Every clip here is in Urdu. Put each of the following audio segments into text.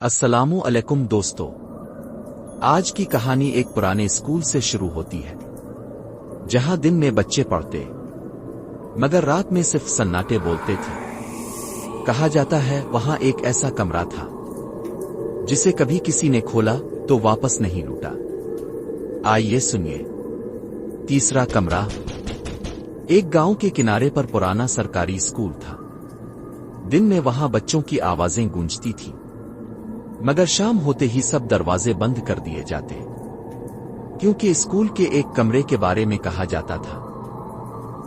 السلام علیکم دوستو، آج کی کہانی ایک پرانے اسکول سے شروع ہوتی ہے جہاں دن میں بچے پڑھتے مگر رات میں صرف سناٹے بولتے تھے۔ کہا جاتا ہے وہاں ایک ایسا کمرہ تھا جسے کبھی کسی نے کھولا تو واپس نہیں لوٹا۔ آئیے سنیے۔ تیسرا کمرہ۔ ایک گاؤں کے کنارے پر پرانا سرکاری اسکول تھا۔ دن میں وہاں بچوں کی آوازیں گونجتی تھیں مگر شام ہوتے ہی سب دروازے بند کر دیے جاتے، کیونکہ اسکول کے ایک کمرے کے بارے میں کہا جاتا تھا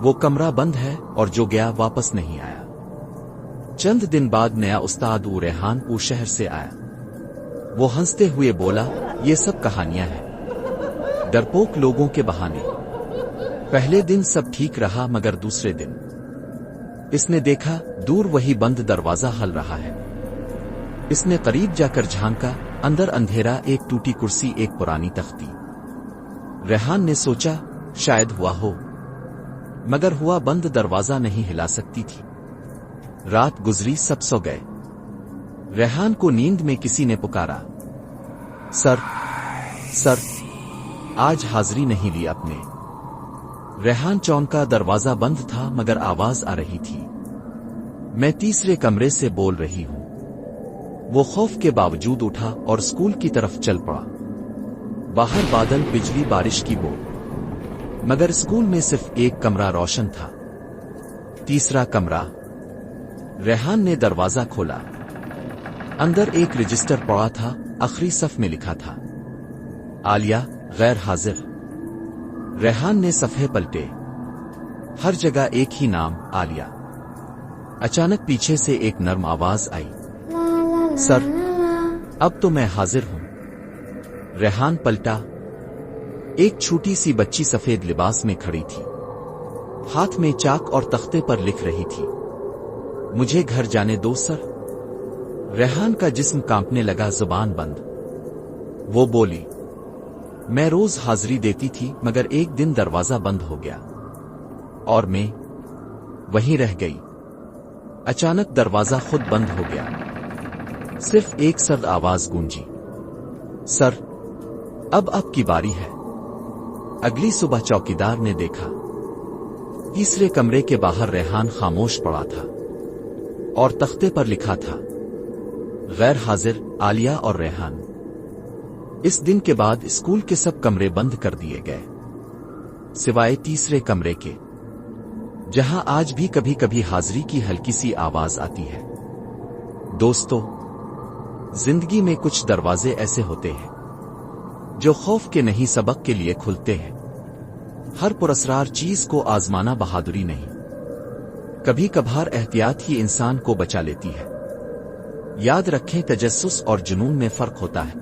وہ کمرہ بند ہے اور جو گیا واپس نہیں آیا۔ چند دن بعد نیا استاد ریحان پور شہر سے آیا۔ وہ ہنستے ہوئے بولا، یہ سب کہانیاں ہیں، ڈرپوک لوگوں کے بہانے۔ پہلے دن سب ٹھیک رہا مگر دوسرے دن اس نے دیکھا دور وہی بند دروازہ ہل رہا ہے۔ اس نے قریب جا کر جھانکا، اندر اندھیرا، ایک ٹوٹی کرسی، ایک پرانی تختی۔ ریحان نے سوچا شاید ہوا ہو، مگر ہوا بند دروازہ نہیں ہلا سکتی تھی۔ رات گزری، سب سو گئے۔ ریحان کو نیند میں کسی نے پکارا، سر آج حاضری نہیں لی آپ نے۔ ریحان چونکا، دروازہ بند تھا مگر آواز آ رہی تھی، میں تیسرے کمرے سے بول رہی ہوں۔ وہ خوف کے باوجود اٹھا اور اسکول کی طرف چل پڑا۔ باہر بادل، بجلی، بارش کی بوند، مگر اسکول میں صرف ایک کمرہ روشن تھا۔ تیسرا کمرہ۔ ریحان نے دروازہ کھولا۔ اندر ایک رجسٹر پڑا تھا، آخری صف میں لکھا تھا، عالیہ غیر حاضر۔ ریحان نے صفحے پلٹے، ہر جگہ ایک ہی نام، عالیہ۔ اچانک پیچھے سے ایک نرم آواز آئی، سر اب تو میں حاضر ہوں۔ ریحان پلٹا۔ ایک چھوٹی سی بچی سفید لباس میں کھڑی تھی، ہاتھ میں چاک اور تختے پر لکھ رہی تھی، مجھے گھر جانے دو سر۔ ریحان کا جسم کانپنے لگا، زبان بند۔ وہ بولی، میں روز حاضری دیتی تھی مگر ایک دن دروازہ بند ہو گیا اور میں وہیں رہ گئی۔ اچانک دروازہ خود بند ہو گیا، صرف ایک سرد آواز گونجی، سر اب آپ کی باری ہے۔ اگلی صبح چوکیدار نے دیکھا، تیسرے کمرے کے باہر ریحان خاموش پڑا تھا اور تختے پر لکھا تھا، غیر حاضر، عالیہ اور ریحان۔ اس دن کے بعد اسکول کے سب کمرے بند کر دیے گئے سوائے تیسرے کمرے کے، جہاں آج بھی کبھی کبھی حاضری کی ہلکی سی آواز آتی ہے۔ دوستو، زندگی میں کچھ دروازے ایسے ہوتے ہیں جو خوف کے نہیں سبق کے لیے کھلتے ہیں۔ ہر پراسرار چیز کو آزمانا بہادری نہیں، کبھی کبھار احتیاط ہی انسان کو بچا لیتی ہے۔ یاد رکھیں، تجسس اور جنون میں فرق ہوتا ہے۔